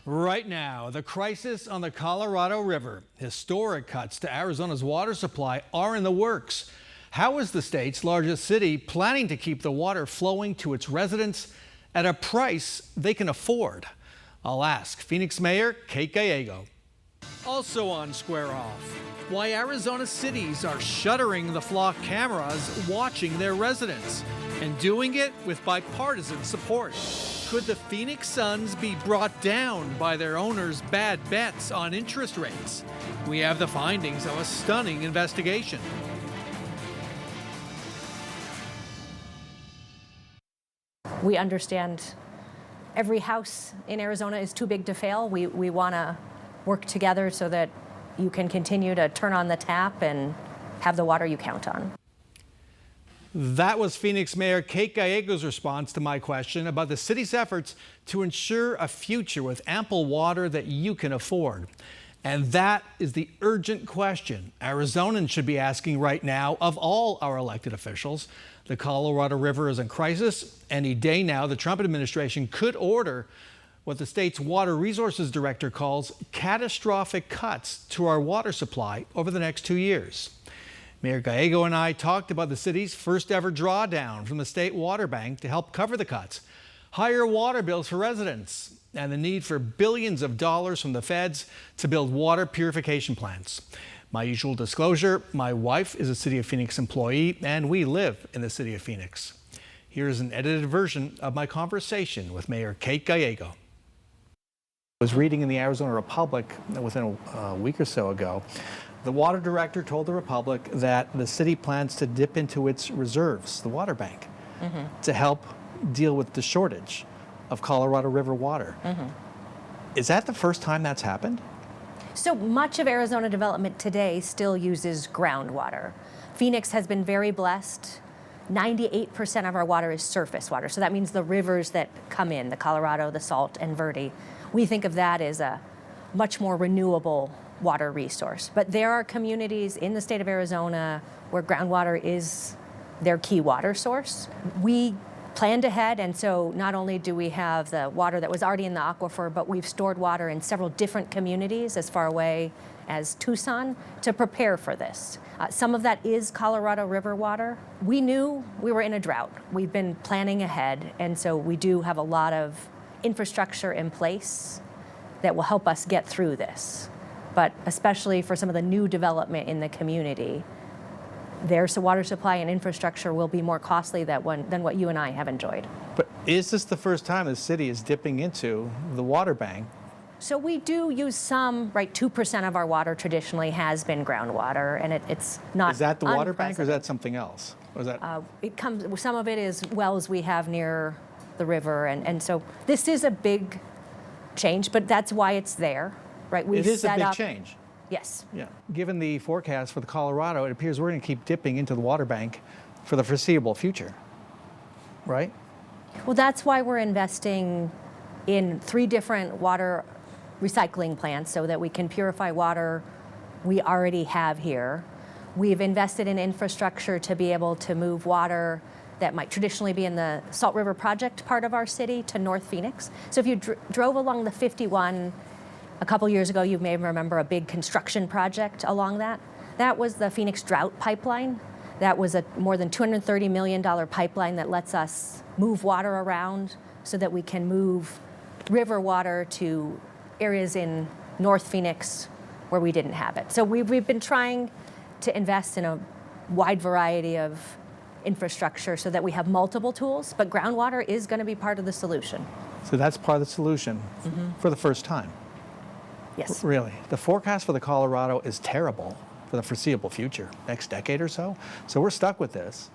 Right now, the crisis on the Colorado River. Historic cuts to Arizona's water supply are in the works. How is the state's largest city planning to keep the water flowing to its residents at a price they can afford? I'll ask Phoenix Mayor Kate Gallego. Also on Square Off, why Arizona cities are shuttering the flock cameras watching their residents and doing it with bipartisan support. Could the Phoenix Suns be brought down by their owners' bad bets on interest rates? We have the findings of a stunning investigation. We understand every house in Arizona is too big to fail. We want to work together so that you can continue to turn on the tap and have the water you count on. That was Phoenix Mayor Kate Gallego's response to my question about the city's efforts to ensure a future with ample water that you can afford. And that is the urgent question Arizonans should be asking right now of all our elected officials. The Colorado River is in crisis. Any day now, the Trump administration could order what the state's water resources director calls catastrophic cuts to our water supply over the next 2 years. Mayor Gallego and I talked about the city's first ever drawdown from the state water bank to help cover the cuts, higher water bills for residents, and the need for billions of dollars from the feds to build water purification plants. My usual disclosure, my wife is a City of Phoenix employee and we live in the City of Phoenix. Here's an edited version of my conversation with Mayor Kate Gallego. I was reading in the Arizona Republic within a week or so ago. The water director told the Republic that the city plans to dip into its reserves, the water bank, to help deal with the shortage of Colorado River water. Is that the first time that's happened? So much of Arizona development today still uses groundwater. Phoenix has been very blessed. 98% of our water is surface water. So that means the rivers that come in, the Colorado, the Salt, and Verde. We think of that as a much more renewable water resource. But there are communities in the state of Arizona where groundwater is their key water source. We planned ahead, and so not only do we have the water that was already in the aquifer, but we've stored water in several different communities as far away as Tucson to prepare for this. Some of that is Colorado River water. We knew we were in a drought. We've been planning ahead, and so we do have a lot of infrastructure in place that will help us get through this. But especially for some of the new development in the community, their water supply and infrastructure will be more costly than what you and I have enjoyed. But is this the first time the city is dipping into the water bank? So we do use some, right? 2% of our water traditionally has been groundwater, and it's not. Is that the water bank, or is that something else? Or is that? It comes. Some of it is wells we have near the river, and so this is a big change, but that's why it's there, right? It is a big change. Yes. Yeah. Given the forecast for the Colorado, it appears we're going to keep dipping into the water bank for the foreseeable future, right? Well, that's why we're investing in 3 different water recycling plants so that we can purify water we already have here. We've invested in infrastructure to be able to move water that might traditionally be in the Salt River Project part of our city to North Phoenix. So if you drove along the 51 a couple years ago, you may remember a big construction project along that. That was the Phoenix Drought Pipeline. That was a more than $230 million pipeline that lets us move water around so that we can move river water to areas in North Phoenix where we didn't have it. So we've been trying to invest in a wide variety of infrastructure so that we have multiple tools, but groundwater is going to be part of the solution. So that's part of the solution for the first time? Yes. Really? The forecast for the Colorado is terrible for the foreseeable future, next decade or so. So we're stuck with this.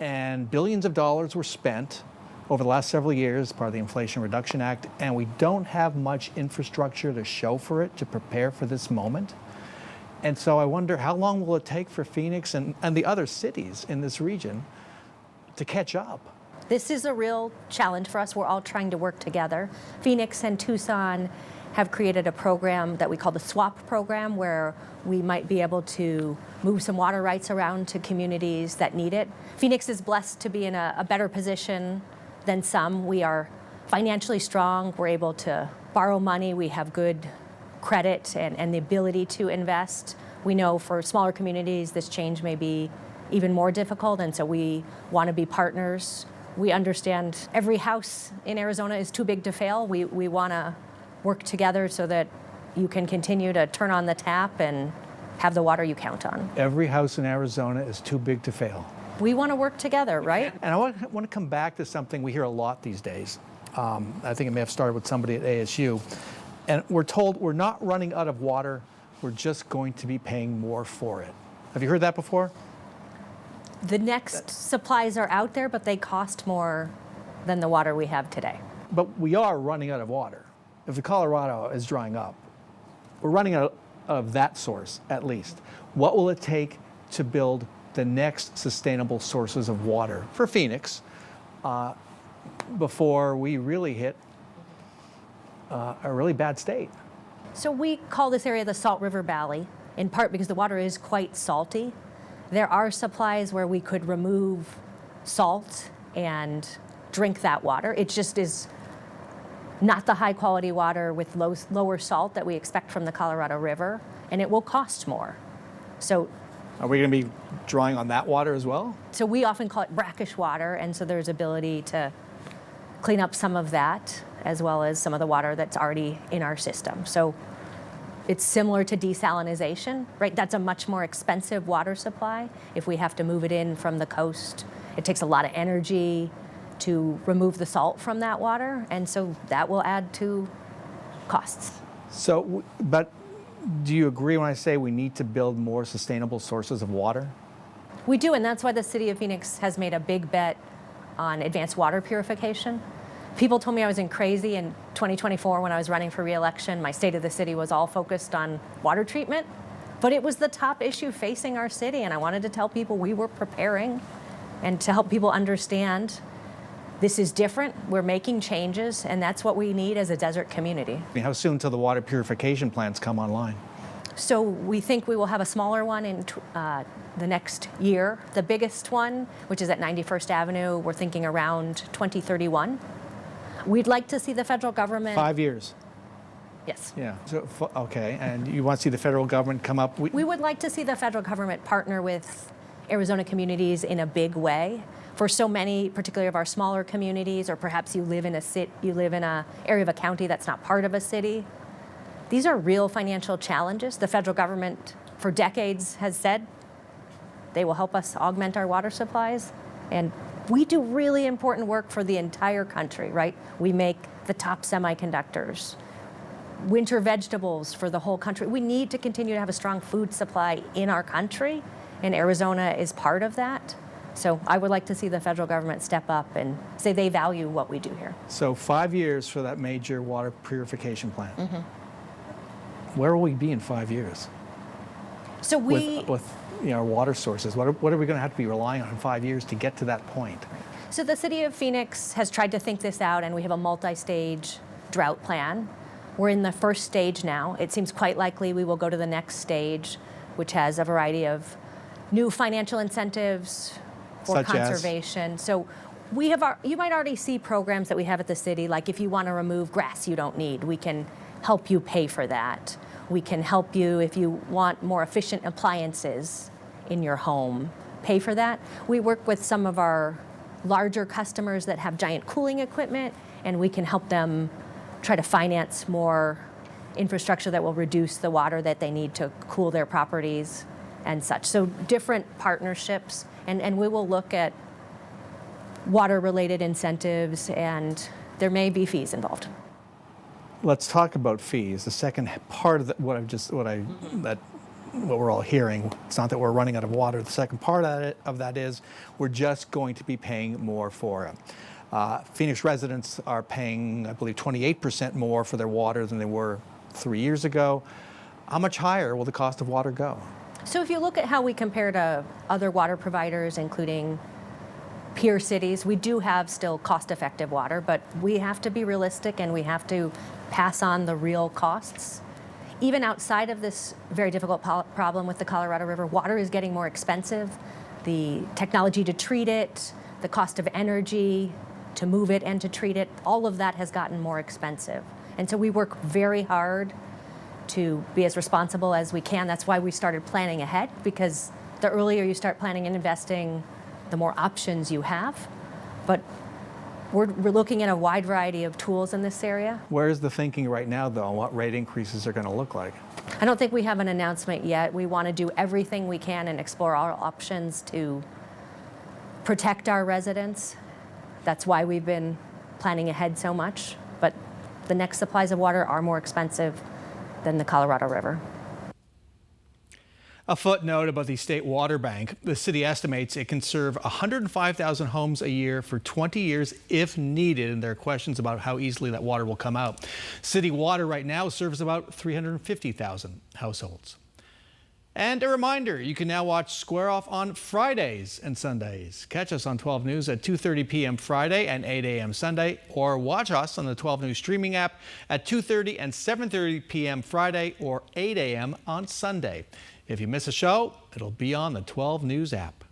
And billions of dollars were spent over the last several years, part of the Inflation Reduction Act, and we don't have much infrastructure to show for it, to prepare for this moment. And so I wonder, how long will it take for Phoenix and the other cities in this region to catch up? This is a real challenge for us. We're all trying to work together. Phoenix and Tucson have created a program that we call the SWAP program, where we might be able to move some water rights around to communities that need it. Phoenix is blessed to be in a better position than some. We are financially strong. We're able to borrow money. We have good credit and the ability to invest. We know for smaller communities, this change may be even more difficult, and so we want to be partners. We understand every house in Arizona is too big to fail. We want to work together so that you can continue to turn on the tap and have the water you count on. Every house in Arizona is too big to fail. We want to work together, right? And I want to come back to something we hear a lot these days. I think it may have started with somebody at ASU. And we're told we're not running out of water, we're just going to be paying more for it. Have you heard that before? The next supplies are out there, but they cost more than the water we have today. But we are running out of water. If the Colorado is drying up, we're running out of that source at least. What will it take to build the next sustainable sources of water for Phoenix before we really hit a really bad state? So we call this area the Salt River Valley, in part because the water is quite salty. There are supplies where we could remove salt and drink that water. It just is not the high quality water with lower salt that we expect from the Colorado River, and it will cost more. So are we going to be drawing on that water as well? So we often call it brackish water, and so there's ability to clean up some of that as well as some of the water that's already in our system. So it's similar to desalination, right? That's a much more expensive water supply. If we have to move it in from the coast, it takes a lot of energy to remove the salt from that water, and so that will add to costs. So, but do you agree when I say we need to build more sustainable sources of water? We do, and that's why the City of Phoenix has made a big bet on advanced water purification. People told me I was crazy in 2024 when I was running for re-election. My state of the city was all focused on water treatment, but it was the top issue facing our city, and I wanted to tell people we were preparing and to help people understand this is different, we're making changes, and that's what we need as a desert community. I mean, how soon till the water purification plants come online? So we think we will have a smaller one in the next year. The biggest one, which is at 91st Avenue, we're thinking around 2031. We'd like to see the federal government... 5 years? Yes. Yeah, so, okay, and you want to see the federal government come up? We would like to see the federal government partner with Arizona communities in a big way. For so many, particularly of our smaller communities, or perhaps you live in a area of a county that's not part of a city, these are real financial challenges. The federal government, for decades, has said they will help us augment our water supplies, and we do really important work for the entire country, right? We make the top semiconductors, winter vegetables for the whole country. We need to continue to have a strong food supply in our country, and Arizona is part of that. So I would like to see the federal government step up and say they value what we do here. So 5 years for that major water purification plant. Mm-hmm. Where will we be in 5 years? So with water sources, what are we going to have to be relying on in 5 years to get to that point? So the City of Phoenix has tried to think this out, and we have a multi-stage drought plan. We're in the first stage now. It seems quite likely we will go to the next stage, which has a variety of new financial incentives for Such conservation. As? So we have you might already see programs that we have at the city, like if you want to remove grass you don't need, we can help you pay for that. We can help you if you want more efficient appliances in your home, pay for that. We work with some of our larger customers that have giant cooling equipment, and we can help them try to finance more infrastructure that will reduce the water that they need to cool their properties and such. So different partnerships, and we will look at water-related incentives, and there may be fees involved. Let's talk about fees. The second part of what we're all hearing, it's not that we're running out of water. The second part of that is we're just going to be paying more for it. Phoenix residents are paying, I believe, 28% more for their water than they were 3 years ago. How much higher will the cost of water go? So if you look at how we compare to other water providers, including peer cities, we do have still cost-effective water, but we have to be realistic and we have to pass on the real costs. Even outside of this very difficult problem with the Colorado River, water is getting more expensive. The technology to treat it, the cost of energy to move it and to treat it, all of that has gotten more expensive. And so we work very hard to be as responsible as we can. That's why we started planning ahead, because the earlier you start planning and investing, the more options you have. But we're looking at a wide variety of tools in this area. Where's the thinking right now, though, on what rate increases are going to look like? I don't think we have an announcement yet. We want to do everything we can and explore all options to protect our residents. That's why we've been planning ahead so much. But the next supplies of water are more expensive than the Colorado River. A footnote about the State Water Bank. The city estimates it can serve 105,000 homes a year for 20 years if needed, and there are questions about how easily that water will come out. City water right now serves about 350,000 households. And a reminder, you can now watch Square Off on Fridays and Sundays. Catch us on 12 News at 2:30 p.m. Friday and 8 a.m. Sunday, or watch us on the 12 News streaming app at 2:30 and 7:30 p.m. Friday or 8 a.m. on Sunday. If you miss a show, it'll be on the 12 News app.